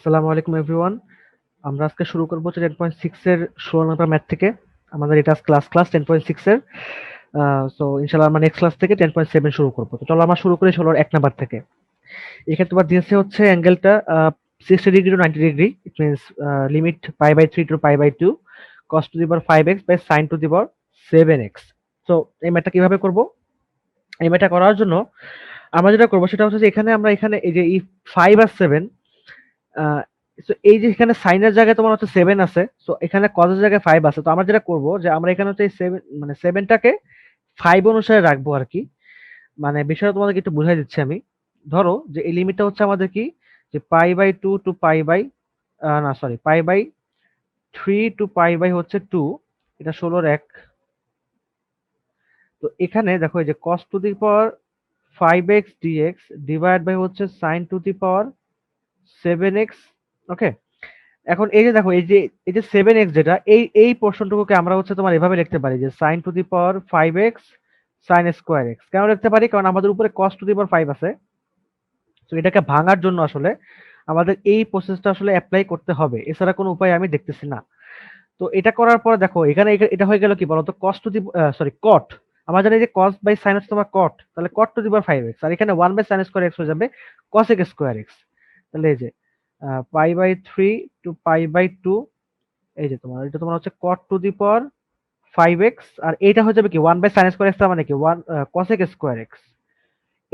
আসসালামু আলাইকুম এভরিওয়ান। আমরা আজকে শুরু করব হচ্ছে 10.6 এর 16 নাম্বার ম্যাথ থেকে। আমাদের এটা ক্লাস 10.6 এর। সো ইনশাআল্লাহ আমরা নেক্সট ক্লাস থেকে 10.7 শুরু করব। তো চলো আমরা শুরু করি 16 1 নাম্বার থেকে। এখানে তোমার দিয়েছে হচ্ছে অ্যাঙ্গেলটা 60 degree to 90 degree. It means limit pi by 3 to pi by 2 cos to the power 5x by sin to the power 7x। So এই ম্যাথটা কিভাবে করব? এই ম্যাথটা করার জন্য আমরা যেটা করব সেটা হচ্ছে যে এখানে এই যে 5 আর 7, সো এই যে এখানে সাইনের জায়গায় তোমার হচ্ছে 7 আছে, সো এখানে কজের জায়গায় 5 আছে। তো আমরা যেটা করব যে আমরা এখানে হচ্ছে এই 7 মানে 7টাকে 5 অনুসারে রাখবো আর কি। মানে বিষয়টা তোমাদেরকে একটু বুঝাই দিচ্ছি আমি। ধরো যে এই লিমিটটা হচ্ছে আমাদের কি, যে pi by 2 to pi by, না sorry, pi by 3 to pi by হচ্ছে 2, এটা 16 এর 1। তো এখানে দেখো এই যে cos to the power 5x dx divide by হচ্ছে sin to the power 7x। Okay, এখন এই যে দেখো এই যে 7x, যেটা এই পোর্শনটুকুকে আমরা হচ্ছে তোমার এভাবে লিখতে পারি যে sin to the power 5x sin square x। কেন লিখতে পারি? কারণ আমাদের উপরে cos টু দি পাওয়ার 5 আছে। তো এটাকে ভাঙার জন্য আসলে আমাদের এই প্রসেসটা আসলে অ্যাপ্লাই করতে হবে, এছাড়া কোনো উপায় আমি দেখতেছি না। তো এটা করার পর দেখো এখানে এটা হয়ে গেল কি বলতো, cos to the sorry cot। আমরা জানি যে cos বাই sin হচ্ছে তোমার cot, তাহলে cot two the power 5x, আর এখানে 1 বাই sin স্কয়ার x হয়ে যাবে cosec স্কয়ার x। তাহলে এই যে pi by 3 to pi by 2, এই যে তোমার এটা তোমার হচ্ছে cot two the power 5x, আর এইটা হয়ে যাবে কি 1 বাই sin স্কয়ার x, তার মানে কি 1 cosec স্কয়ার x।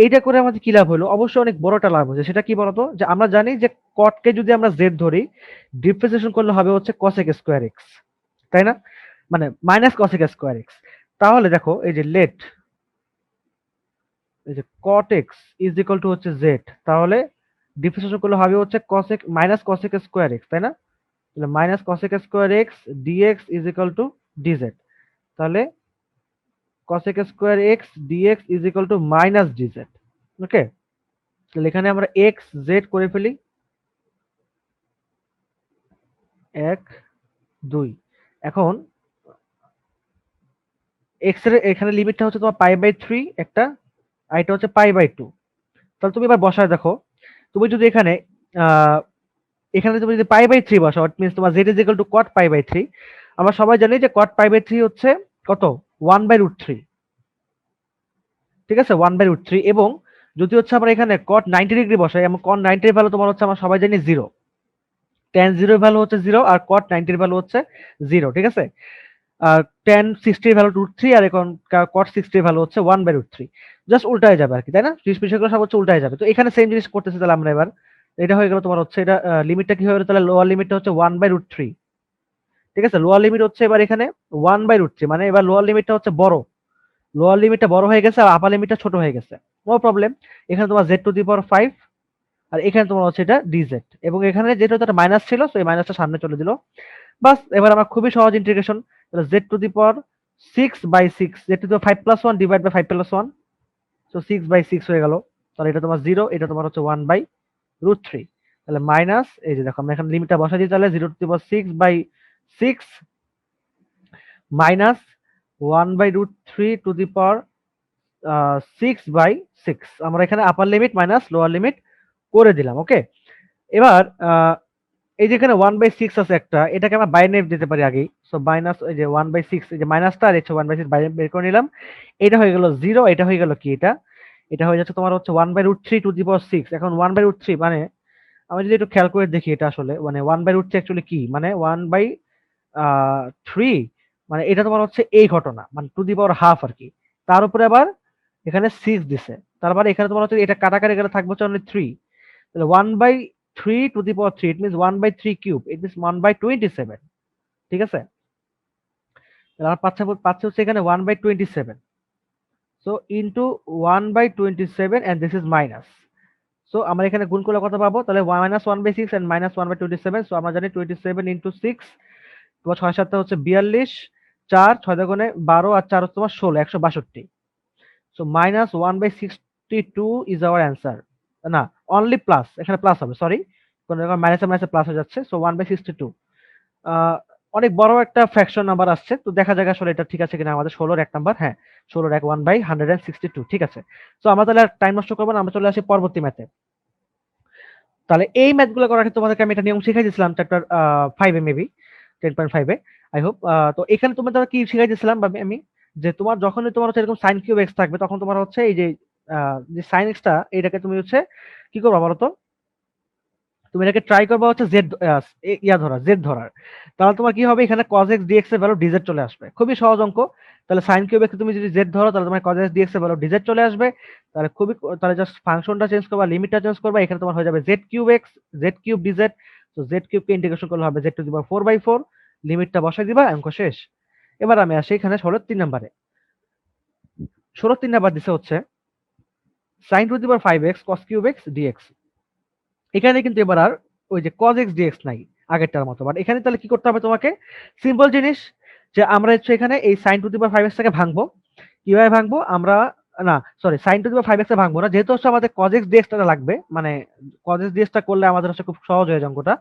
এইটা করে আমাদের কি লাভ হলো? অবশ্যই অনেক বড় একটা লাভ হচ্ছে। সেটা কি বলতো, যে আমরা জানি যে cot কে যদি আমরা z ধরি, ডিফারেন্সিয়েশন করলে হবে হচ্ছে cosec স্কয়ার x, তাই না? মানে মাইনাস cosec স্কয়ার x। তাহলে দেখো এই যে এই যে cot x is equal to হচ্ছে z, তাহলে ডিফারেন্সিয়েশন করলে হবে হচ্ছে cosec minus cosec square x, তাই না? তাহলে minus cosec square x dx is equal to dz। তাহলে cosec square x dx is equal two minus dz। ওকে, তাহলে এখানে আমরা x z করে ফেলি, 1 2। এখন x এর এখানে লিমিটটা হচ্ছে তোমার পাই বাই 3 একটা, আর এটা হচ্ছে পাই বাই 2। তাহলে তুমি এবার বসায় দেখো, তুমি যদি এখানে আহ এখানে তুমি যদি পাই বাই 3 বসাও, ইট মিন্স তোমার z is equal to cot pi by 3। আমরা সবাই জানি যে cot পাই বাই 3 হচ্ছে কত, 1 বাই রুট 3। ঠিক আছে, 1 বাই রুট 3। এবং যদি হচ্ছে আমরা এখানে cot 90 ডিগ্রি বসাই, এবং cot 90 এর ভ্যালু তোমার হচ্ছে আমরা সবাই জানি 0, tan 0 এর ভ্যালু হচ্ছে 0, আর cot 90 এর ভ্যালু হচ্ছে 0। ঠিক আছে, আর tan 60 এর ভ্যালু রুট 3, আর এখন cot 60 এর ভ্যালু হচ্ছে 1 বাই রুট 3। জাস্ট উল্টায় যাবে আর কি, তাই না? বিষয়গুলো সব হচ্ছে উল্টায় যাবে। তো এখানে সেম জিনিস করতেছি তাহলে আমরা এবার। এটা হয়ে গেল তোমার হচ্ছে, এটা লিমিটটা কি হয়ে গেল, তাহলে লোয়ার লিমিটটা হচ্ছে 1 বাই রুট 3। ঠিক আছে, লোয়ার লিমিট হচ্ছে এবার এখানে 1 বাই রুট 3, মানে এবার লোয়ার লিমিটটা হচ্ছে বড়, লোয়ার লিমিটটা বড় হয়ে গেছে আর আপার লিমিটটা ছোট হয়ে গেছে। নো প্রবলেম, এখানে তোমার z টু দি পাওয়ার 5, আর এখানে তোমার হচ্ছে এটা dz, এবং এখানে যেটা একটা মাইনাস ছিল, সো এই মাইনাসটা সামনে চলে দিল। বাস, এবার আমার খুবই সহজ ইন্টিগ্রেশন। তাহলে z to the power 6 by 6, z to the power 5 plus 1 divide by 5 plus 1, so 6 by 6 হয়ে গেল। তাহলে এটা তোমার 0, এটা তোমার হচ্ছে 1 বাই রুট 3। তাহলে মাইনাস, এই যে দেখো আমরা এখানে লিমিটটা বসাই দিই, তাহলে 0 to the power 6 by 6 minus 1 by root 3 to the power 6 by 6। আমরা এখানে upper limit minus lower limit করে দিলাম। ওকে, এবার এই যে এখানে 1 বাই 6 আছে একটা, এটাকে আমরা বাইরে দিতে পারি আগেই। সো মাইনাস এই যে 1 বাই 6, এই যে মাইনাসটা আর হচ্ছে 1 বাই 6 বাইরে বের করে নিলাম। এটা হয়ে গেল 0, এটা হয়ে গেল কি, এটা হয়ে যাচ্ছে তোমার হচ্ছে 1 by root 3 to the power 6। এখন 1 বাই রুট 3 মানে আমি যদি একটু খেয়াল করে দেখি, এটা আসলে মানে 1 বাই রুট 3 অ্যাকচুয়ালি কি, মানে 1 বাই 3, মানে এটা তোমার হচ্ছে এই ঘটনা, মানে টু দি পাওয়ার হাফ আর কি। তার উপরে আবার এখানে 6 দিছে, তার মানে এখানে তোমার হচ্ছে এটা কাটাকাটি গেলে থাকবে হচ্ছে অনলি 3। তাহলে 1 by 3 to the power 3, it means 1 by 3 cube, it means 1 by 27। ঠিক আছে, তাহলে আমার পাচ্ছে হচ্ছে এখানে 1 by 27। So into 1 by 27, and this is minus. So আমরা এখানে গুণ করলে কত পাবো? তাহলে minus 1 by 6 and minus 1 by 27। So আমরা জানি 27 ইনটু 6, তোমার 6 7 হচ্ছে 42, 4 6 দুগুণে 12, আর 4 হচ্ছে তোমার 16, 162। So minus 1 by 62 is our answer. না, অনলি প্লাস, এখানে প্লাস হবে, সরি, কোন রকম মাইনাসে মাইনাসে প্লাস হয়ে যাচ্ছে। সো 1 বাই 62, আহ অনেক বড় একটা ফ্র্যাকশন নাম্বার আসছে, তো দেখা যাক আসলে এটা ঠিক আছে কিনা। আমাদের 16 এক নাম্বার, হ্যাঁ 16 এক 1 বাই 162। ঠিক আছে, তো আমরা তাহলে টাইম নষ্ট করবো না, আমরা চলে আসি পরবর্তী ম্যাথে। তাহলে এই ম্যাথগুলো করার ক্ষেত্রে তোমাদেরকে আমি একটা নিয়ম শিখাই দিয়েছিলাম chapter 5 A maybe 10.5 A I hope. তো এখানে তোমাদের কি শিখাই দিয়েছিলাম বা আমি যে তোমার যখনই তোমার হচ্ছে এরকম sin কিউব x থাকবে তখন তোমার হচ্ছে এই যে sin x টা এটাকে তুমি হচ্ছে কি করবা বলো তো, তুমি এটাকে ট্রাই করবা হচ্ছে জেড জেড ধরার। তাহলে তোমার কি হবে, এখানে cos x dx এর ভ্যালু dz চলে আসবে। খুবই সহজ অঙ্ক। তাহলে sin কিউব x তুমি যদি জেড ধরো তাহলে তোমার cos x dx এর ভ্যালু dz চলে আসবে। তাহলে জাস্ট ফাংশনটা চেঞ্জ করবা, লিমিটটা চেঞ্জ করবা, এখানে তোমার হয়ে যাবে z cube x z cube dz। তো z কিউব কে ইন্টিগ্রেশন করলে হবে z টু দি পাওয়ার 4/4, লিমিটটা বসাই দিবা, অঙ্ক শেষ। এবার আমি আসি এখানে 16 নম্বরে। 16 নাম্বার দিছে হচ্ছে sin to the power 5x cos cube x dx। এখানে কিন্তু এবার আর ওই যে cos x dx নাই আগেরটার মতো, বাট এখানে তাহলে কি করতে হবে তোমাকে, সিম্পল জিনিস, যে আমরা হচ্ছে এখানে এই sin to the power 5x টাকে ভাঙবো। কিভাবে ভাঙবো আমরা, না sorry sin to the power 5x টা ভাঙবো না, যেহেতু হচ্ছে আমাদের cos x dx টা লাগবে, মানে cos x dx টা করলে আমাদের হচ্ছে খুব সহজ হয়ে যায় অঙ্কটা।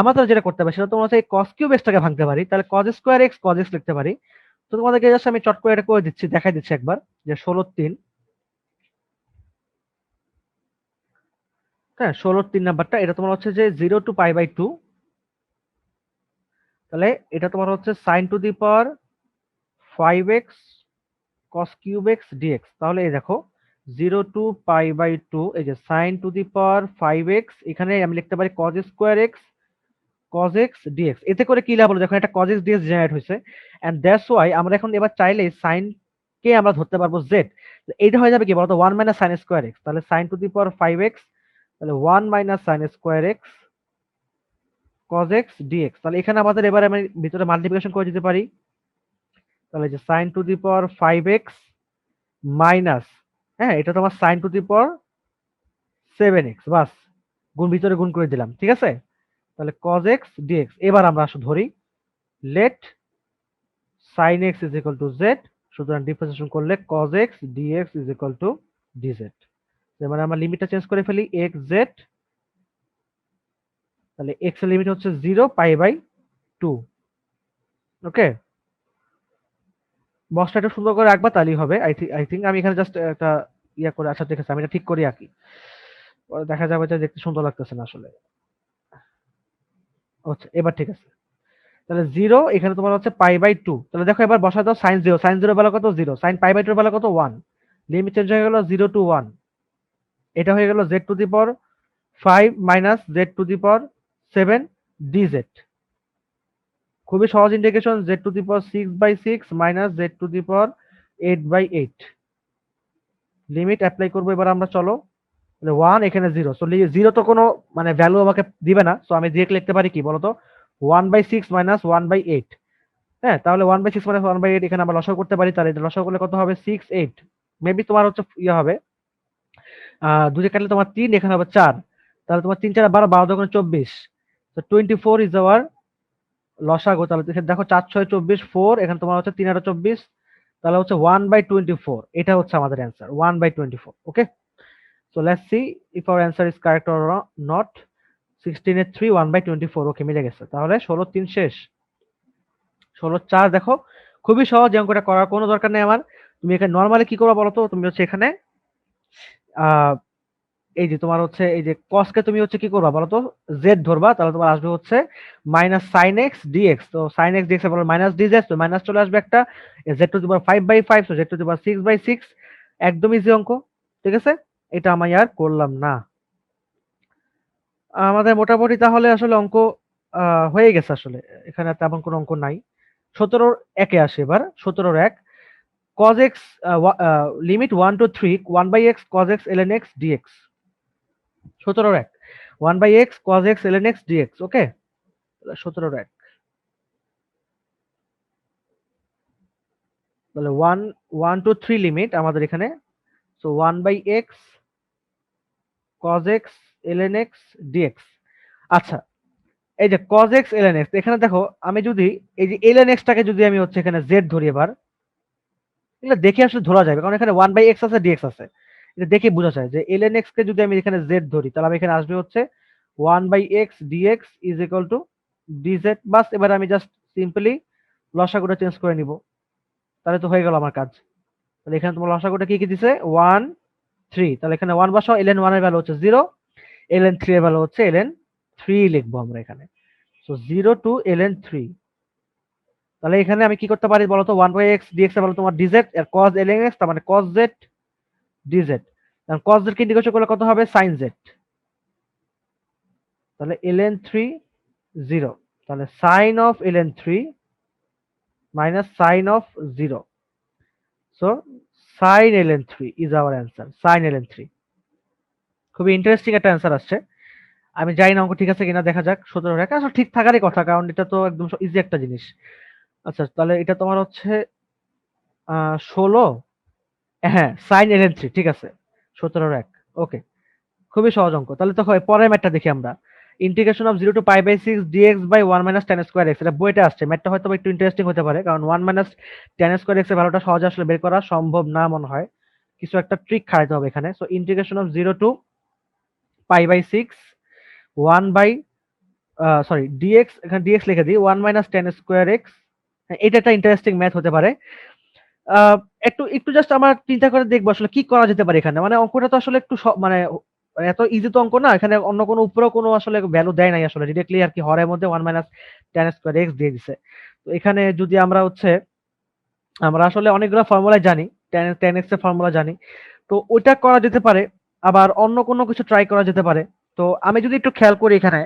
আমাদের যেটা করতে হবে সেটা তোমার হচ্ছে এই cos কিউব x টাকে ভাঙতে পারি, তাহলে cos square x cos x লিখতে পারি। তো তোমাদেরকে জাস্ট আমি চট করে এটা করে দিচ্ছি, দেখাই দিচ্ছি একবার, যে 16 হ্যাঁ 16 নাম্বারটা, এটা তোমার হচ্ছে যে 0 to π/2। তাহলে এটা তোমার হচ্ছে sin to the power 5x cos cube x dx। তাহলে এই দেখো 0 to π/2, এই যে sin to the power 5x, এখানে আমি লিখতে পারি cos square x cos x dx। এতে করে কি লাভ হলো, দেখো এটা cos x dx জেনারেট হয়েছে, এন্ড দ্যাটস ওয়াই আমরা এখন এবার চাইলে sin কে আমরা ধরতে পারবো z। এইটা হয়ে যাবে কি বলতো 1 মাইনাস sin স্কয়ার x। তাহলে sin to the power 5x, তাহলে 1 minus sin square x cos x dx। তাহলে এখানে আমাদের এবার আমি ভিতরে মাল্টিপ্লিকেশন করে দিতে পারি। তাহলে যে sin to the power 5x minus, হ্যাঁ এটা তোমার sin to the power 7x, বাস ভিতরে গুণ করে দিলাম, ঠিক আছে। তাহলে cos x dx। এবার আমরা আসলে ধরি let sin x is equal to z, সুতরাং ডিফারেন্সিয়েশন করলে cos x dx is equal to dz। মানে আমরা লিমিটটা চেঞ্জ করে ফেলি x z, তাহলে x এর লিমিট হচ্ছে 0 π/2। ওকে, বক্সটা একটু সুন্দর করে রাখবা তাহলেই হবে। আই থিঙ্ক আমি এখানে জাস্ট একটা ইয়া করে, আচ্ছা ঠিক আছে আমি এটা ঠিক করি আঁকি, পরে দেখা যাবে যে দেখতে সুন্দর লাগতেছে না আসলে। আচ্ছা এবার ঠিক আছে। তাহলে 0 এখানে তোমার হচ্ছে π/2। তাহলে দেখো এবার বসা দাও sin 0, sin 0 বেলা কত 0, sin π/2 বেলা কত 1, লিমিট চেঞ্জ হয়ে গেল 0 to 1। এটা হয়ে গেল z to the power 5 minus z to the power 7 dz। খুবই সহজ integration, z to the power 6/6 minus z to the power 8/8। Limit apply করবো এবার আমরা, চলো। 1 এখানে 0, সো 0 তো কোনো মানে ভ্যালু আমাকে দিবে না, সো আমি ডিরেক্ট লিখতে পারি কি বলতো 1/6 মাইনাস 1/8। হ্যাঁ তাহলে 1/6 মাইনাস 1/8 এখানে আমরা লসাগু করতে পারি, তাহলে এটা লসাগু করলে কত হবে 6 8। মেবি তোমার হচ্ছে ইয়ে হবে দুই কাটলে তোমার 3, এখানে হবে 4। তাহলে তোমার 3 4 12, 12 দোকানে 24, তো 24 ইজ আওয়ার লসাগু। তাহলে দেখো 4 6 24, 4 এখানে তোমার হচ্ছে 3 আর 24, তাহলে হচ্ছে 1/24। এটা হচ্ছে আমাদের answer 1/24। Okay, so let's see if hour answer is correct or not. 16 এর 3 1/24। ওকে, মিলে গেছে। তাহলে 16 3 শেষ। 16 4 দেখো খুবই সহজ, এই অঙ্কটা করার কোনো দরকার নেই আমার। তুমি এখানে নরমালি কি করবা বলো তো, তুমি হচ্ছে এখানে আহ এই যে তোমার হচ্ছে এই যে cos কে তুমি হচ্ছে কি করবা বলো তো z ধরবা, তাহলে তোমার আসবে হচ্ছে মাইনাস sin x dx। তো sin x dx এর বলো মাইনাস dz, তো মাইনাস চলে আসবে একটা, z টু দি পাওয়ার 5/5, তো z টু দি পাওয়ার 6/6। একদম ইজি অঙ্ক, ঠিক আছে। এটা আমি আর করলাম না। আমাদের মোটামুটি তাহলে আসলে অঙ্ক হয়ে গেছে আসলে, এখানে তেমন কোনো অঙ্ক নাই। 17 একে আসে এবার, 17 এক cos x limit 1 to 3 1/x cos x ln x dx। 17 এক 1/x cos x ln x dx। ওকে, 17 এক তাহলে 1 to 3 লিমিট আমাদের এখানে, so 1/x cos x ln x dx। আচ্ছা এই যে cos x ln x, এখানে দেখো আমি যদি এই যে ln x টাকে যদি আমি হচ্ছে এখানে z ধরি এবার, এগুলো দেখে আসলে ধরা যাবে, কারণ এখানে 1/x আছে dx আছে, এটা দেখে বোঝা যায় যে ln x কে যদি আমি এখানে z ধরি তাহলে আমি এখানে আসবে হচ্ছে 1/x dx is equal to dz। বাস এবার আমি জাস্ট সিম্পলি লসাগুটা চেঞ্জ করে নিব, তাহলে তো হয়ে গেল আমার কাজ। তাহলে এখানে তোমার লসাগুটা কি কি দিছে 1 3, তাহলে এখানে 1 বসাও, ln 1 এর ভ্যালু হচ্ছে 0, ln 3 এর ভ্যালু হচ্ছে ln 3 লিখবো আমরা এখানে। So 0 to ln 3। তাহলে এখানে আমি কি করতে পারি বলতো, 1/x dx এর ভ্যালু তোমার dz, আর cos ln x তার মানে cos z dz। কারণ cos z কে ইন্টিগ্রেশন করলে কত হবে, sin z। তাহলে ln 3 0, তাহলে sin of ln 3 minus sin of 0, so sin ln 3 is our answer, sin ln 3। খুবই ইন্টারেস্টিং একটা অ্যান্সার আসছে। আমি জানি না অঙ্ক ঠিক আছে কিনা, দেখা যাক। 17 রেখা আসলে ঠিক থাকারই কথা, কারণ এটা তো একদম ইজি একটা জিনিস। আচ্ছা তাহলে এটা তোমার হচ্ছে 16, হ্যাঁ sin ln 3 ঠিক আছে, 17 এক। ওকে, খুবই সহজ অঙ্ক। তাহলে তো হয় পরের ম্যাথটা দেখি আমরা। Integration of 0 to pi by 6 dx by 1 minus tan square x, এটা বইতে আসছে। ম্যাথটা হয়তো একটু ইন্টারেস্টিং হতে পারে, কারণ 1 মাইনাস tan স্কয়ার x এর ভ্যালুটা সহজে আসলে বের করা সম্ভব না মনে হয়, কিছু একটা ট্রিক খাটাতে হবে এখানে। So integration of 0 to pi by 6 1 by sorry dx, এখানে dx লিখে দিই, 1 মাইনাস tan স্কয়ার x। এটা একটা ইন্টারেস্টিং ম্যাথ হতে পারে। আহ, একটু একটু জাস্ট আমার চিন্তা করে দেখবো আসলে কি করা যেতে পারে এখানে। মানে অঙ্কটা তো আসলে একটু মানে এত ইজি তো অঙ্ক না, এখানে অন্য কোনো উপরেও কোনো আসলে ভ্যালু দেয় নাই, আসলে ডিরেক্টলি আর কি হরের মধ্যে 1 মাইনাস tan স্কয়ার x দিয়ে দিছে। তো এখানে যদি আমরা হচ্ছে, আমরা আসলে অনেকগুলো ফর্মুলা জানি, tan x এর ফর্মুলা জানি, তো ওইটা করা যেতে পারে। আবার অন্য কোনো কিছু ট্রাই করা যেতে পারে। তো আমি যদি একটু খেয়াল করি এখানে,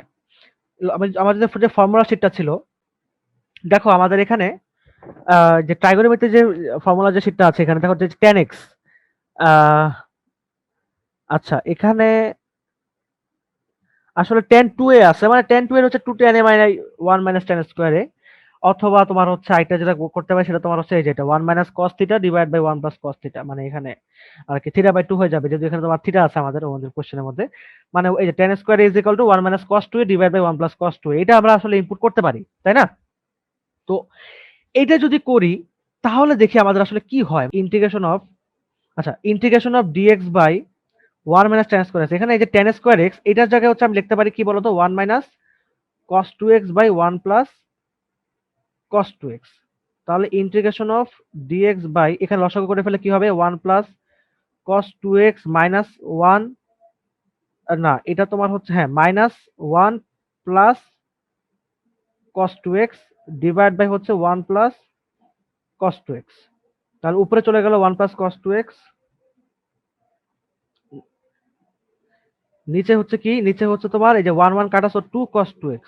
আমাদের যে ফর্মুলা শিটটা ছিল, দেখো আমাদের এখানে যে ট্রাইগোনোমেট্রি যে ফর্মুলা যে শিটটা আছে, এখানে দেখো যে tan x, আচ্ছা এখানে আসলে tan 2 এ আছে, মানে tan 2 এর হচ্ছে 2 tan a minus 1 minus tan square a, অথবা তোমার হচ্ছে আরেকটা যেটা করতে পারে সেটা তোমার হচ্ছে এই যেটা 1 minus cos theta divide by 1 plus cos theta, মানে এখানে আর কি থিটা বাই 2 হয়ে যাবে, যদি এখানে তোমার থিটা আছে আমাদের কোশ্চেনের মধ্যে। মানে এই যে tan square is equal to 1 minus cos 2 divide by 1 plus cos 2, এটা আমরা আসলে ইনপুট করতে পারি, তাই না? তো এইটা যদি করি তাহলে দেখি আমাদের আসলে কি হয়। ইন্টিগ্রেশন অফ, আচ্ছা integration of dx by 1 minus tan square এখানে এই যে tan স্কয়ার x, এটার জায়গায় হচ্ছে আমি লিখতে পারি কি বলতো, 1 minus cos 2x by 1 plus cos 2x। তাহলে ইন্টিগ্রেশন অফ dx বাই, এখানে লসাগু করে ফেলে কি হবে, 1 প্লাস cos 2x মাইনাস 1, না এটা তোমার হচ্ছে হ্যাঁ minus 1 plus cos 2x divide by হচ্ছে 1 প্লাস cos 2x। তাহলে উপরে চলে গেল 1 প্লাস cos 2x, নিচে হচ্ছে কি, নিচে হচ্ছে তোমার এই যে 1 1 কাটা, so 2 cos 2x,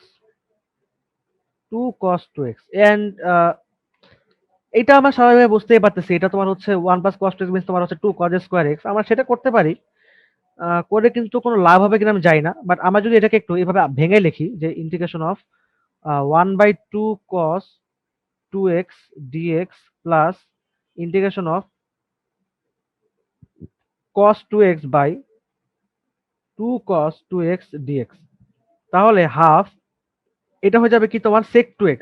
2 cos 2x। And এটা আমরা স্বাভাবিকভাবে বুঝতেই পারতেছি, এটা তোমার হচ্ছে 1 প্লাস cos 2x মিন্স তোমার হচ্ছে 2 cos স্কয়ার x। আমরা সেটা করতে পারি, করে কিন্তু কোনো লাভ হবে কিনা আমি জানি না। বাট আমরা যদি এটাকে একটু এইভাবে ভেঙে লিখি যে integration of 1 by 2 cos 2x dx plus integration of cos 2x by 2 cos 2x dx, তাহলে হাফ, এটা হয়ে যাবে কি তোমার sec 2x,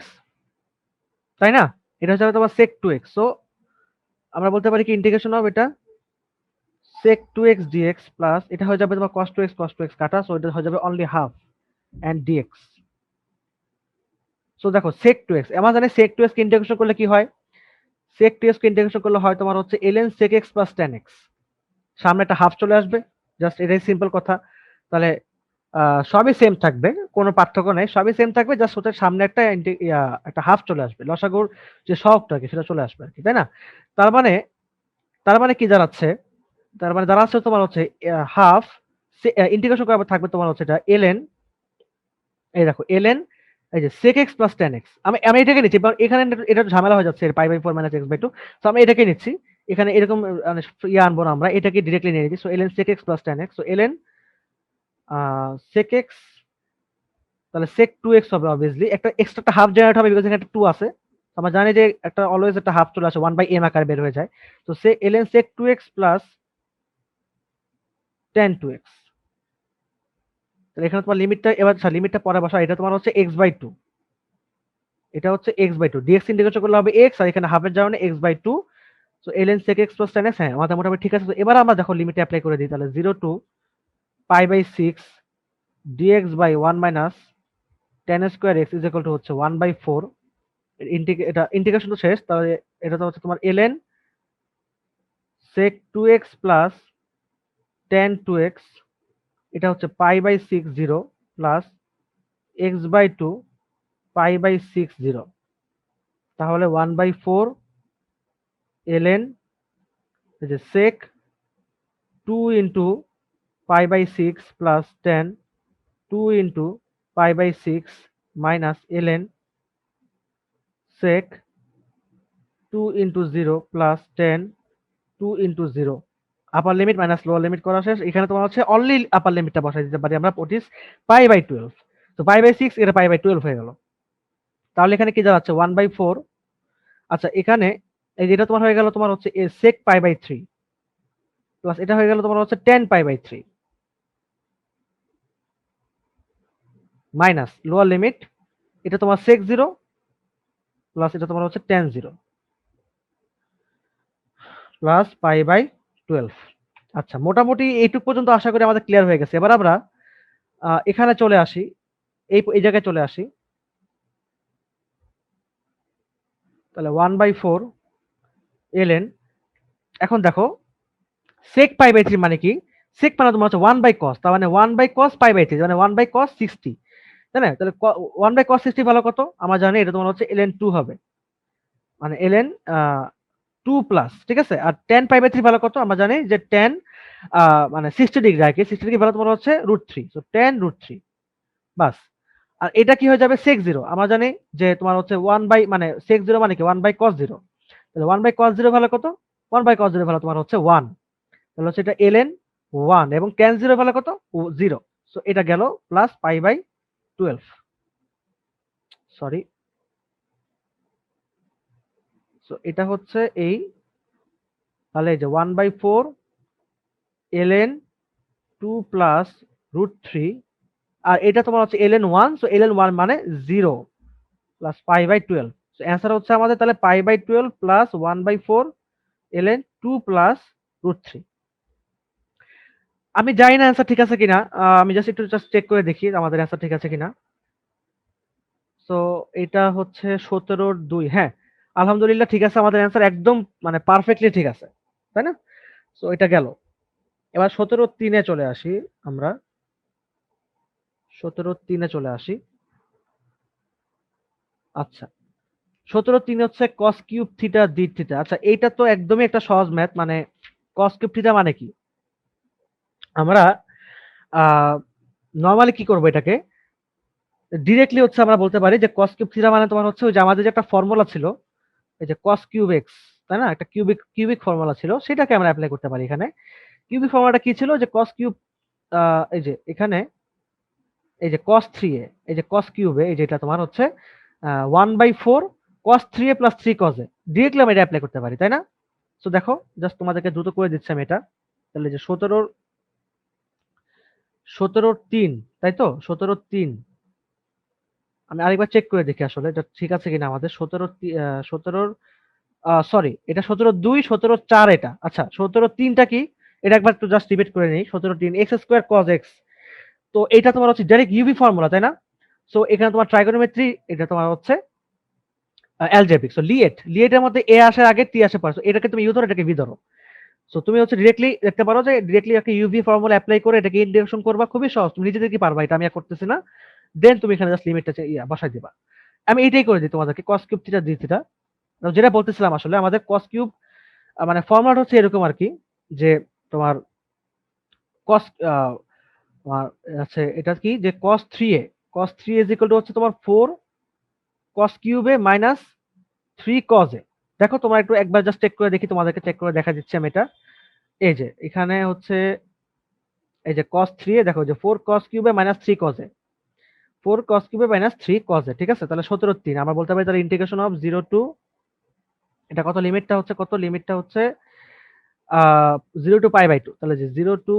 তাই না? এটা হয়ে যাবে তোমার sec 2x। সো আমরা বলতে পারি কি ইন্টিগ্রেশন অফ এটা sec 2x dx প্লাস এটা হয়ে যাবে তোমার cos 2x কাটা, সো এটা হয়ে যাবে only half and dx। So দেখো sec 2x, আমরা জানি sec 2x কে ইন্টিগ্রেশন করলে কি হয়, sec 2x কে ইন্টিগ্রেশন করলে হয় তোমার হচ্ছে ln sec x plus tan x, সামনে একটা হাফ চলে আসবে, জাস্ট এটাই সিম্পল কথা। তাহলে সবই সেম থাকবে, কোনো পার্থক্য নেই, সবই সেম থাকবে, জাস্ট হচ্ছে সামনে একটা একটা হাফ চলে আসবে, লসাগুর যে সহগটা আর কি সেটা চলে আসবে আর কি, তাই না? তার মানে, তার মানে কি দাঁড়াচ্ছে, তার মানে দাঁড়াচ্ছে তোমার হচ্ছে হাফ ইন্টিগ্রেশন করার পর থাকবে তোমার হচ্ছে এটা ln, এই দেখো ln এই যে sec x plus tan x, আমি আমি এটাকে নিচ্ছি, কারণ এখানে এটা ঝামেলা হয়ে যাচ্ছে pi by 4 minus x by 2। তো আমি এটাকে নিচ্ছি, এখানে এরকম মানে আনবো না, আমরা এটাকে ডিরেক্টলি নিয়ে নিচ্ছি। So ln sec x plus tan x, so ln sec x, তাহলে sec 2x হবে অবভিয়াসলি, একটা এক্সট্রা একটা হাফ জেনারেট হবে বিকজ এখানে একটা 2 আছে। তো আমরা জানি যে একটা অলওয়েজ একটা হাফ চলে আসে 1 বাই m আকারে বের হয়ে যায়। তো সে ln sec 2x plus tan 2x, তাহলে এখানে তোমার লিমিটটা এবার লিমিটটা পরে বসা, এটা তোমার হচ্ছে x বাই 2, এটা হচ্ছে x বাই 2, dx ইন্টিগ্রেশন করলে হবে x, আর এখানে হাফের জায়গায় x by 2। So ln sec x plus tan x, হ্যাঁ আমাদের মোটামুটি ঠিক আছে। তো এবার আমরা দেখো লিমিট অ্যাপ্লাই করে দিই, তাহলে 0 to pi by 6 dx by 1 minus tan square x is equal to হচ্ছে 1 বাই 4, এটা ইন্টিগ্রেশন তো শেষ, তাহলে এটা তো হচ্ছে তোমার ln sec 2x plus tan 2x এটা হচ্ছে pi by 6 0 plus x by 2 pi by 6 0, তাহলে 1/4 ln এই যে sec 2 into pi by 6 plus 10 2 into pi by 6 minus ln sec 2 into 0 plus 10 2 into 0। Upper limit minus lower limit করা শেষ। এখানে তোমার হচ্ছে অনলি আপার লিমিটটা বসাই দিতে পারি আমরা, পঁচিশ পাই বাই 12। তো পাই বাই 6 এটা পাই বাই 12 হয়ে গেল। তাহলে এখানে কি দাঁড়াচ্ছে 1/4। আচ্ছা এখানে এই যেটা তোমার হয়ে গেল তোমার হচ্ছে sec পাই বাই 3 প্লাস এটা হয়ে গেল তোমার হচ্ছে 10 pi by 3 minus lower limit, এটা তোমার sec 0 প্লাস এটা তোমার হচ্ছে tan 0 প্লাস পাই বাই 12। আচ্ছা মোটামুটি এইটুক পর্যন্ত আশা করি আমাদের ক্লিয়ার হয়ে গেছে। এবার আমরা এখানে চলে আসি, এই জায়গায় চলে আসি। তাহলে 1/4 ln, এখন দেখো sec পাই বাই 3 মানে কি, sec মানে তোমার হচ্ছে 1/cos, তার মানে 1/cos পাই বাই 3 মানে 1/cos 60, তাই না? তাহলে 1/cos 60 ভালো কত আমরা জানি, এটা তোমার হচ্ছে ln 2 হবে, মানে ln 2 প্লাস, ঠিক আছে। আর tan পাই বাই 3 ভালো কত আমরা জানি যে tan মানে 60 ডিগ্রি আর কি, 60 ডিগ্রি ভালো তোমার হচ্ছে √3, সো tan √3 বাস। আর এটা কি হয়ে যাবে sec 0, আমরা জানি যে তোমার হচ্ছে 1 sec 0 মানে কি 1/cos 0, তাহলে 1/cos 0 ভালো কত, 1/cos 0 ভালো তোমার হচ্ছে 1, তাহলে হচ্ছে এটা ln 1 এবং tan 0 ভালো কত 0, সো এটা গেল plus pi by 12, sorry. So এটা হচ্ছে এই, তাহলে এই যে 1/4 ln 2 প্লাস √3, আর এটা তোমার হচ্ছে ln 1, সো ln 1 মানে 0 plus pi by 12। So answer হচ্ছে আমাদের তাহলে pi by 12 plus 1/4 ln 2 plus √3। আমি জানি না অ্যান্সার ঠিক আছে কিনা, আমি জাস্ট চেক করে দেখি আমাদের অ্যান্সার ঠিক আছে কিনা। সো এটা হচ্ছে 17/2, হ্যাঁ আলহামদুলিল্লাহ ঠিক আছে, আমাদের অ্যান্সার একদম মানে পারফেক্টলি ঠিক আছে, তাই না? সো এটা গেল। এবার 17/3 চলে আসি আমরা, 17/3 চলে আসি। আচ্ছা 17/3 হচ্ছে cos cube theta d theta. আচ্ছা এইটা তো একদমই একটা সহজ ম্যাথ, মানে cos কিউব থিটা মানে কি, আমরা নর্মালি কি করবো, এটাকে ডিরেক্টলি হচ্ছে আমরা বলতে পারি যে cos কিউব থিটা মানে তোমার হচ্ছে ওই যে আমাদের যে একটা ফর্মুলা ছিল, এই যে cos কিউব x, তাই না, একটা কিউবিক ফর্মুলা ছিল, সেটাকে আমরা অ্যাপ্লাই করতে পারি এখানে। কিউবিক ফর্মুলাটা কি ছিল, যে cos কিউব, এই যে এখানে এই যে cos 3a, এই যে cos কিউবে এই যেটা তোমার হচ্ছে 1/4 cos 3a plus 3 cos a, directly আমরা এটা অ্যাপ্লাই করতে পারি, তাই না? সো দেখো জাস্ট তোমাদেরকে দ্রুত করে দিচ্ছি আমি এটা। তাহলে যে 17/3, তাই তো 17/3, আমি আরেকবার চেক করে দেখি আসলে এটা ঠিক আছে কিনা আমাদের 17 সরি এটা 17/2 17/4 এটা। আচ্ছা 17/3টা কি, এটা একবার একটু জাস্ট রিপিট করে নেই। 17/3 এক্স স্কোয়ার কজ এক্স, তো এটা তোমার হচ্ছে ডাইরেক্ট ইউভি ফর্মুলা, তাই না? সো এখানে তোমার ট্রাইগোনোমেট্রি, এটা তোমার হচ্ছে অ্যালজেব্রিক। সো লিয়েটের মধ্যে এ আসার আগে টি আসে পড়ে, এটাকে তুমি ইউ ধরো, এটাকে ভি ধরো। সো তুমি হচ্ছে ডিরেক্টলি দেখতে পারো যে ডিরেক্টলি একটা ইউভি ফর্মুলা অ্যাপ্লাই করে এটাকে ইন্টিগ্রেশন করবা, খুবই সহজ, তুমি নিজে থেকে পারবা, এটা আমি আর করতেছি না। দেন তুমি এখানে জাস্ট লিমিটটা বসাই দিবা। আমি এটাই করে দিই তোমাদেরকে, cos cube theta d theta. যেটা বলতেছিলাম আসলে আমাদের cos কিউব মানে ফর্মুলাটা হচ্ছে এরকম আর কি, যে তোমার cos তোমার আছে এটা কি, যে cos 3a, cos 3a is equal to হচ্ছে তোমার 4 cos cube a minus 3 cos a। দেখো তোমরা একটু একবার জাস্ট চেক করে দেখি, তোমাদেরকে চেক করে দেখা দিচ্ছি আমি এটা। এই যে এখানে হচ্ছে এই যে cos 3a, দেখো যে 4 cos cube a minus 3 cos a, 4 cos cube a minus 3 cos a, ঠিক আছে। তাহলে 17/3 আমরা বলতে পারি তাহলে ইন্টিগ্রেশন অফ 0 টু, এটা কত লিমিটটা হচ্ছে, কত লিমিটটা হচ্ছে 0 টু পাই বাই 2, তাহলে যে 0 টু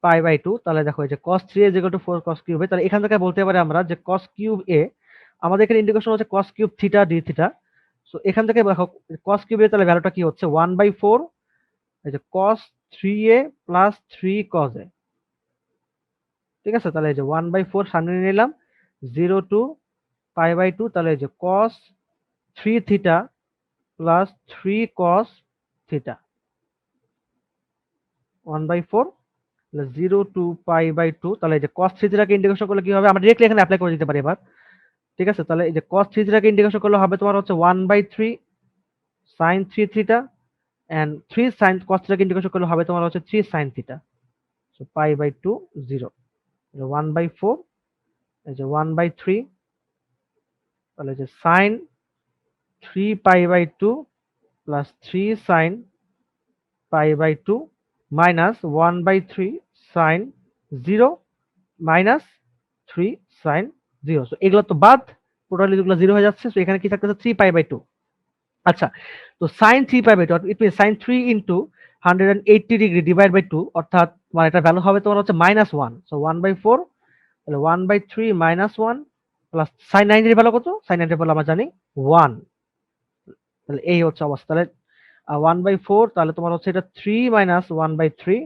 পাই বাই 2, তাহলে দেখো এই যে cos 3a is equal to 4 cos cube a, তাহলে এখান থেকে বলতে পারি আমরা যে cos কিউব a, আমাদের এখানে ইন্টিগ্রেশন হচ্ছে cos cube theta d theta. So এখান থেকে দেখো cos কিউব a তাহলে ভ্যালুটা কি হচ্ছে 1/4 এই যে cos 3a plus 3 cos a, ঠিক আছে। তাহলে এই যে 1/4 সামনে নিয়ে নিলাম, 0 টু পাই বাই 2, তাহলে এই যে cos 3 theta plus 3 cos theta 1/4 0 to pi by 2, তাহলে এই যে cos 3 থিটাকে ইন্টিগ্রেশন করলে কি হবে, আমরা ডিরেক্টলি এখানে অ্যাপ্লাই করে দিতে পারি এবার। ঠিক আছে, তাহলে এই যে cos 3 থিটাকে ইন্টিগ্রেশন করলে হবে তোমার হচ্ছে 1/3 sin 3 theta, and 3 sin cos থিটাকে ইন্টিগ্রেশন করলে হবে তোমার হচ্ছে 3 sin theta. So pi by 2 0, 1/4, এই যে 1/3, তাহলে যে sin 3 pi by 2 plus 3 sin pi by 2 minus 1/3 sin 0 minus 3 sin 0। So এগুলো তো বাদ, টোটালি যেগুলো 0 হয়ে যাচ্ছে। সো এখানে কি থাকতেছে 3 পাই বাই 2। আচ্ছা, তো sin 3 pi by 2 it means sin 3 into 180 degree divide by 2, অর্থাৎ মানে এটা ভ্যালু হবে তোমার হচ্ছে -1। সো 1/4, তাহলে 1/3 -1 প্লাস sin 90 এর ভ্যালু কত? sin 90 এর ভ্যালু আমরা জানি 1। তাহলে এই হচ্ছে অবস্থা। তাহলে 1/4, তাহলে তোমার হচ্ছে এটা 3 মাইনাস 1/3।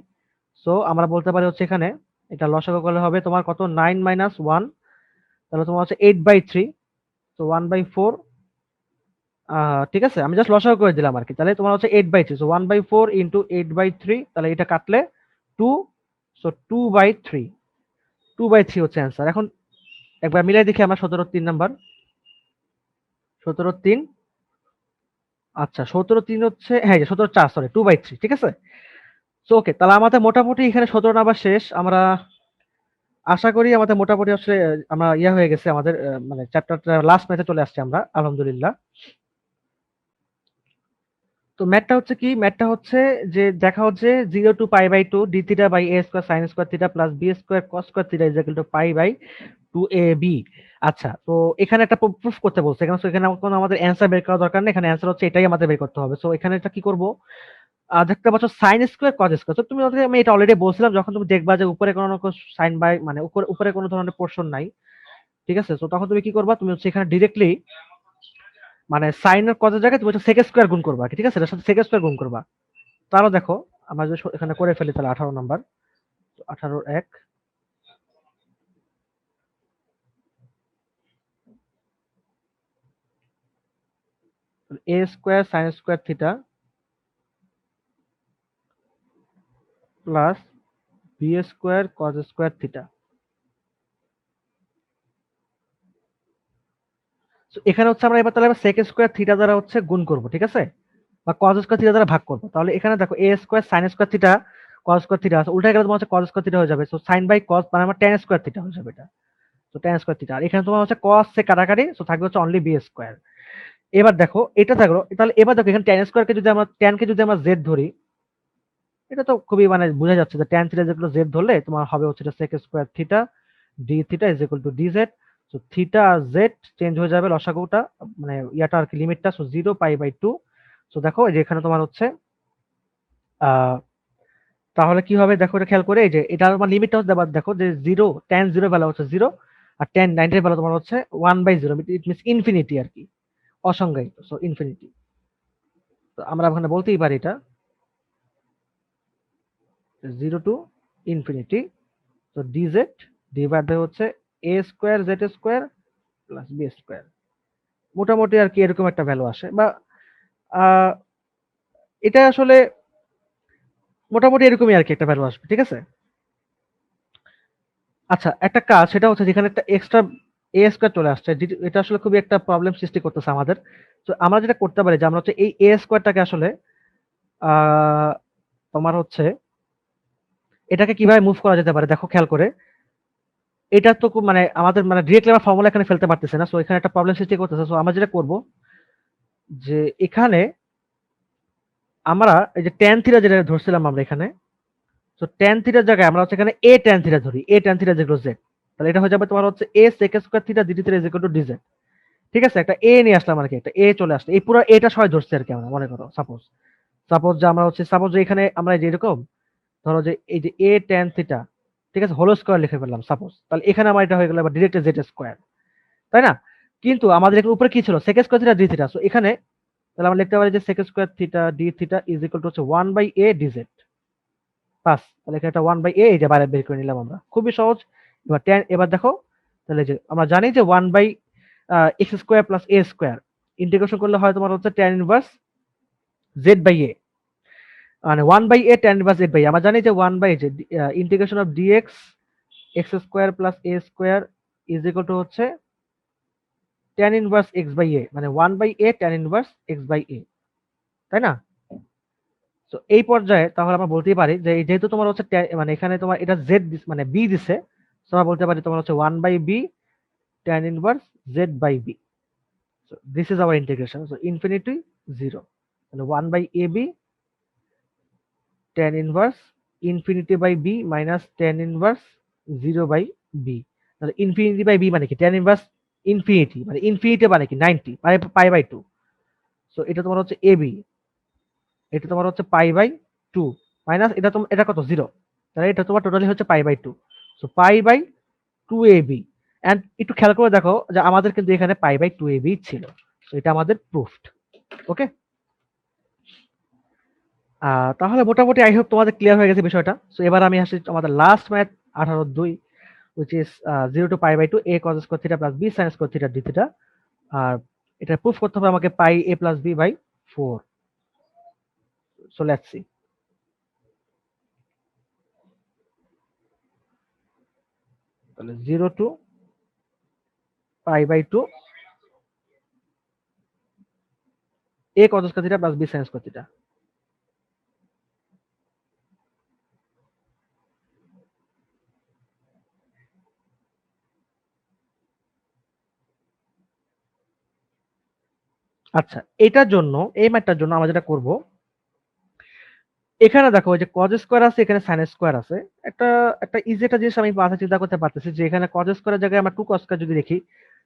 সো আমরা বলতে পারি হচ্ছে এখানে এটা লসাগু করলে হবে তোমার কত, 9 মাইনাস 1, তাহলে তোমার হচ্ছে 8/3। তো 1/4, ঠিক আছে, আমি জাস্ট লসাগু করে দিলাম আর কি। তাহলে তোমার হচ্ছে 8/3, সো 1/4 ইন্টু 8/3, তাহলে এটা কাটলে 2, সো 2/3, 2/3 হচ্ছে অ্যান্সার। এখন একবার মিলাই দেখি আমরা 17-3 নাম্বার, 17-3, আচ্ছা 17-3 হচ্ছে, হ্যাঁ 17-4, সরি 2/3, ঠিক আছে। সো ওকে, তাহলে আমাদের মোটামুটি এখানে 17 নাম্বার শেষ। আমরা আশা করি আমাদের মোটামুটি আসলে আমরা ইয়া হয়ে গেছে, আমাদের মানে চ্যাপ্টারটা লাস্ট ম্যাচে চলে আসছে আমরা, আলহামদুলিল্লাহ। তো ম্যাথটা হচ্ছে কি, ম্যাথটা হচ্ছে যে দেখা হচ্ছে 0 to pi by 2 d theta by a square sine square theta plus b square cos square theta is equal to pi by 2 a b. আচ্ছা, তো এখানে একটা প্রুফ করতে বলছে এখানে। সো এখানে কোনো আমাদের অ্যান্সার বের করা দরকার নেই, এখানে অ্যান্সার হচ্ছে এটাই আমাদের বের করতে হবে। সো এখানে এটা কি করব, দেখতে পাচ্ছ সাইন স্কয়ার কজ স্কয়ার। তো তুমি ওদের, আমি এটা অলরেডি বলছিলাম, যখন তুমি দেখবা যে উপরে কোনো সাইন বাই মানে উপরে উপরে কোনো ধরনের পোর্শন নাই, ঠিক আছে, তো তখন তুমি কি করবা, তুমি হচ্ছে এখানে ডিরেক্টলি মানে সাইন এর কজের জায়গায় তুমি হচ্ছে সেক স্কয়ার গুণ করবা, ঠিক আছে, এটার সাথে সেক স্কয়ার গুণ করবা। তাহলে দেখো আমরা যদি এখানে করে ফেলি, তাহলে 18 number, 18 1, a square sine square theta plus b square cos square theta. এখানে হচ্ছে আমরা এবার তাহলে সেক স্কয়ার থিটা দ্বারা হচ্ছে গুণ করব, ঠিক আছে, বা কজ স্কয়ার থিটা দ্বারা ভাগ করব। তাহলে এখানে দেখো a square sine square theta cos square theta আছে, উল্টা গেলে তোমার হচ্ছে কজ স্কয়ার থিটা হয়ে যাবে। সো সাইন বাই কজ মানে আমার ট্যান স্কয়ার থিটা হয়ে যাবে এটা। তো ট্যান স্কয়ার থিটা, আর এখানে তোমার হচ্ছে কজ সে কাটাকাটি, সো থাকবে হচ্ছে অনলি বি স্কয়ার। এবার দেখো এটা থাকলো, তাহলে এবার দেখো এখানে ট্যান স্কয়ার কে যদি আমরা ট্যান কে যদি আমরা জেড ধরি, এটা তো খুবই মানে বোঝা যাচ্ছে যে ট্যান থিটা যেগুলো জেড ধরলে তোমার হবে হচ্ছে এটা sec square theta d theta is equal to d z. So theta আর জেড চেঞ্জ হয়ে যাবে লসাগুটা, মানে ইয়াটা আর কি লিমিটটা। So 0 pi by 2। সো দেখো এই যে এখানে তোমার হচ্ছে আহ তাহলে কি হবে, দেখো এটা খেয়াল করে, এই যে এটা আমার লিমিটটা হচ্ছে দেখো যে 0 tan 0 ভ্যালু হচ্ছে 0, আর tan 90 এর ভ্যালু তোমার হচ্ছে 1/0, ইট মিনস ইনফিনিটি আর কি, অসংজ্ঞায়িত। সো ইনফিনিটি, তো আমরা ওখানে বলতেই পারি এটা 0 টু ইনফিনিটি। তো ডিজেড ডিভাইড বাই হচ্ছে a square z square plus b square, মোটামুটি আর কি এরকম একটা ভ্যালু আসে, বা আহ, এটা আসলে মোটামুটি এরকমই আর কি একটা ভ্যালু আসবে, ঠিক আছে। আচ্ছা, একটা কাজ সেটা হচ্ছে যেখানে একটা এক্সট্রা এ স্কয়ার চলে আসছে, এটা আসলে খুবই একটা প্রবলেম সৃষ্টি করতেছে আমাদের। তো আমরা যেটা করতে পারি যে আমরা হচ্ছে এই এ স্কয়ারটাকে আসলে আহ, তোমার হচ্ছে এটাকে কিভাবে মুভ করা যেতে পারে, দেখো খেয়াল করে। এটা তো মানে আমাদের মানে ডিরেক্টলি আমরা ফর্মুলা এখানে ফেলতে পারতেছি না, সো এখানে একটা প্রবলেম সৃষ্টি করতেছে। সো আমরা যেটা করব যে এখানে আমরা এই যে ট্যান থিটা যেটা ধরছিলাম আমরা এখানে, তো ট্যান থিটার জায়গায় আমরা হচ্ছে এখানে এ ট্যান থিটা ধরি, এ ট্যান থিটা যেগুলো জেড, তাহলে এটা হয়ে যাবে তোমার হচ্ছে a sec square theta d theta is equal to d z. ঠিক আছে, একটা এ নিয়ে আসলাম আর কি, একটা এ চলে আসছে, এই পুরো এটা সবাই ধরছে আর কি। আমরা মনে করো সাপোজ সাপোজ যে আমরা হচ্ছে সাপোজ যে এখানে আমরা যে এরকম ধরো যে এই যে এ ট্যান থিটা, ঠিক আছে, হোল স্কয়ার লিখে ফেললাম সাপোজ, তাহলে এখানে আমার এটা হয়ে গেল ডিরেক্ট জেড স্কয়ার, তাই না। কিন্তু আমাদের এখানে উপরে কি ছিল, sec square theta d theta. So এখানে তাহলে আমরা লিখতে পারি যে sec square theta d theta is equal to হচ্ছে 1/a ডিজেড পাস। তাহলে এখানে একটা 1/a, এই যে বাইরে বের করে নিলাম আমরা, খুবই সহজ। এবার ট্যান, এবার দেখো তাহলে যে আমরা জানি যে 1/x square plus a square integration করলে হয় তোমার হচ্ছে ট্যান ইনভার্স জেড বাই এ। মানে 1/a tan ইনভার্স 8/a, আমরা জানি যে 1 বাই যে integration of d x x square plus a square is equal to হচ্ছে tan ইনভার্স x/a, মানে 1/a tan ইনভার্স x/a, তাই না? তো এই পর্যায়ে তাহলে আমরা বলতেই পারি যে যেহেতু তোমার হচ্ছে মানে এখানে তোমার এটা z মানে b দিছে, তো আমরা বলতে পারি তোমার হচ্ছে 1/b tan inverse z/b। So this is our integration, so infinity 0, তাহলে 1/ab tan inverse infinity by b minus tan inverse 0/b। তাহলে ইনফিনিটি বাই b মানে কি, tan ইনভার্স ইনফিনিটি মানে ইনফিনিটি মানে কি 90 পাই বাই 2। সো এটা তোমার হচ্ছে ab, এটা তোমার হচ্ছে পাই/2 মাইনাস এটা কত 0, তাহলে এটা তোমার টোটালি হচ্ছে পাই/2। সো পাই/2ab। এন্ড একটু খেয়াল করে দেখো যে আমাদের কিন্তু এখানে পাই/2ab ছিল। সো এটা আমাদের প্রুফড। ওকে, তাহলে মোটামুটি আই হোপ তোমাদের ক্লিয়ার হয়ে গেছে বিষয়টা। সো এবার আমি আসি আমাদের last math 18-2, which is 0 to pi a cos square theta plus b sin square theta d theta. আর এটা প্রুফ করতে হবে আমাকে pi a plus b by 4। So let's see. তাহলে 0 to pi a cos square theta plus b sin square theta. আচ্ছা, এটার জন্য এই ম্যাথটার জন্য আমরা যেটা করব, এখানে দেখো ওই যে cos স্কয়ার আছে, এখানে sin স্কয়ার আছে। একটা একটা ইজি একটা জিনিস আমি মাথায় চিন্তা করতে পারতেছি যে এখানে cos স্কয়ারের জায়গায় আমরা 2 cos স্কয়ার যদি লিখি,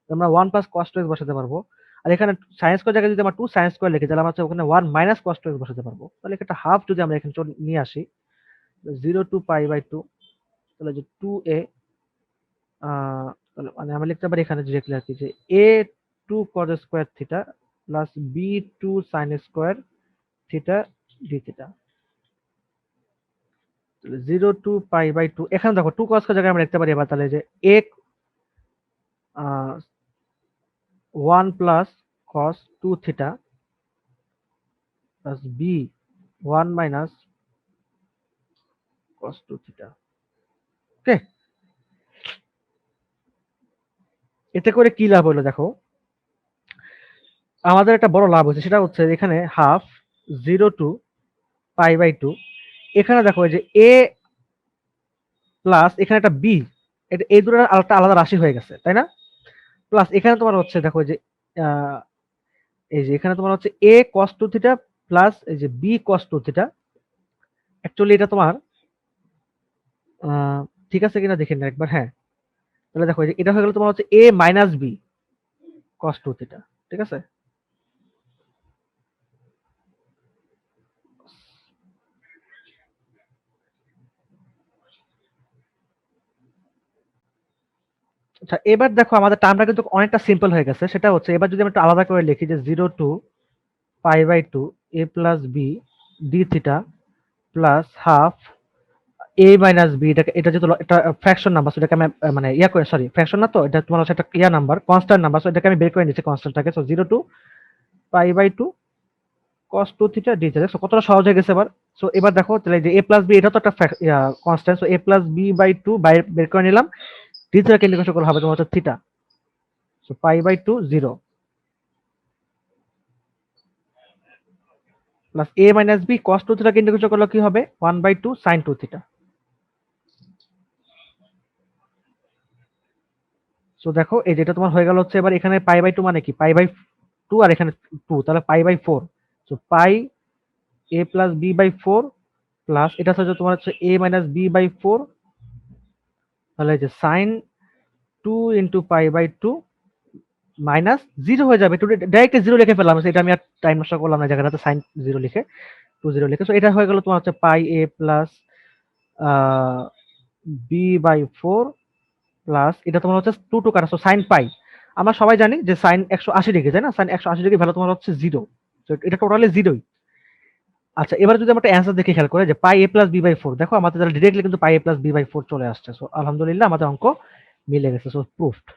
আমরা 1 প্লাস cos 2x বসাতে পারবো। আর এখানে sin স্কয়ার জায়গায় যদি আমরা 2 sin স্কয়ার লিখি, তাহলে আমরা হচ্ছে ওখানে 1 মাইনাস cos 2x বসাতে পারবো। তাহলে একটা হাফ যদি আমরা এখানে নিয়ে আসি, 0 to পাই/2, তাহলে যে 2a, তাহলে মানে আমরা লিখতে পারি এখানে ডিরেক্টলি আর কি যে a 2 cos square theta plus b 2 sin square theta d theta. 0 to পাই/2, এখানে দেখো 2 cos এর জায়গায় আমরা লিখতে পারি এবার তাহলে যে a 1 plus cos 2 theta plus b 1 minus cos 2 theta. Okay, এতে করে কি লাভ হলো দেখো, আমাদের একটা বড় লাভ হচ্ছে, সেটা হচ্ছে এখানে হাফ 0 to পাই/2, এখানে দেখো এই যে a প্লাস এখানে একটা b, এটা এই দুটো আলাদা আলাদা রাশি হয়ে গেছে, তাই না? প্লাস এখানে তোমার হচ্ছে দেখো যে আহ, এই যে এখানে তোমার হচ্ছে a cos 2 থিটা প্লাস এই যে b cos 2 থিটা। অ্যাকচুয়ালি এটা তোমার আহ, ঠিক আছে কিনা দেখে নিন একবার। হ্যাঁ, তাহলে দেখো এই যে এটা হয়ে গেল তোমার হচ্ছে a minus b cos 2 theta. ঠিক আছে, আচ্ছা এবার দেখো আমাদের টার্মটা কিন্তু অনেকটা সিম্পল হয়ে গেছে। সেটা হচ্ছে এবার যদি আমরা একটু আলাদা করে লিখি যে 0 to pi a plus b d theta plus half a minus b, এটা যেহেতু একটা ফ্র্যাকশন নাম্বার, সেটাকে আমি মানে ইয়া করে, সরি ফ্র্যাকশন না, তো এটা তোমার হচ্ছে একটা ইয়া নাম্বার, কনস্ট্যান্ট নাম্বার, সো এটাকে আমি বের করে নিচ্ছি কনস্ট্যান্টটাকে। So 0 to pi cos 2 theta d theta. So কতটা সহজ হয়ে গেছে এবার। সো এবার দেখো তাহলে যে a প্লাস b এটা তো একটা constant, so a plus b by 2 বের করে নিলাম, d থিটাকে ইন্টিগ্রেশন করা হবে তোমার হচ্ছে theta. So pi 0 plus a minus b cos 2 থিটাকে ইন্টিগ্রেশন করলে কি হবে 1/2 sin 2 থিটা। সো দেখো এই যেটা তোমার হয়ে গেল হচ্ছে, এবার এখানে পাই/2 মানে কি পাই/2 আর এখানে 2, তাহলে pi. So pi a plus b by 4 plus এটা হচ্ছে তোমার হচ্ছে a মাইনাস b বাই 4, তাহলে যে সাইন 2 ইন্টু পাই/2 মাইনাস 0 হয়ে যাবে, ডাইরেক্ট 0 লিখে ফেললাম, এটা আমি আর টাইম নষ্ট করলাম না জায়গাটাতে সাইন 0 লিখে 2 0 লিখে। সো এটা হয়ে গেল তোমার হচ্ছে pi a plus b by 4 plus এটা তোমার হচ্ছে 2 টু কাটা, সো সাইন পাই। আমরা সবাই জানি যে সাইন 180 ডিগ্রি, তাই না? সাইন 180 ডিগ্রি ভ্যালু তোমার হচ্ছে 0, তো এটা টোটালি 0ই। আচ্ছা এবার যদি আমরা একটা অ্যান্সার দেখে খেয়াল করে যে পাই a প্লাস বি বাই 4, দেখো আমাদের তাহলে ডিরেক্টলি কিন্তু পাই a প্লাস বি বাই 4 চলে আসছে। সো আলহামদুলিল্লাহ আমাদের অঙ্ক মিলে গেছে, সো প্রুফড।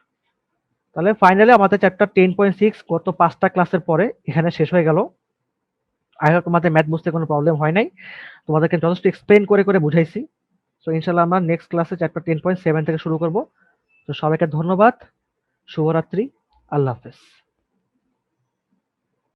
তাহলে ফাইনালি আমাদের চ্যাপ্টার 10.6 গত 5টা ক্লাসের পরে এখানে শেষ হয়ে গেল। আই হোপ তোমাদের ম্যাথ বুঝতে কোনো প্রবলেম হয় নাই। তোমাদেরকে যথেষ্ট এক্সপ্লেইন করে, করে বুঝাইছি। সো ইনশাআল্লাহ আমরা নেক্সট ক্লাসে চ্যাপ্টার 10.7 থেকে শুরু করব। তো সবাইকে ধন্যবাদ। শুভরাত্রি। আল্লাহ হাফেজ।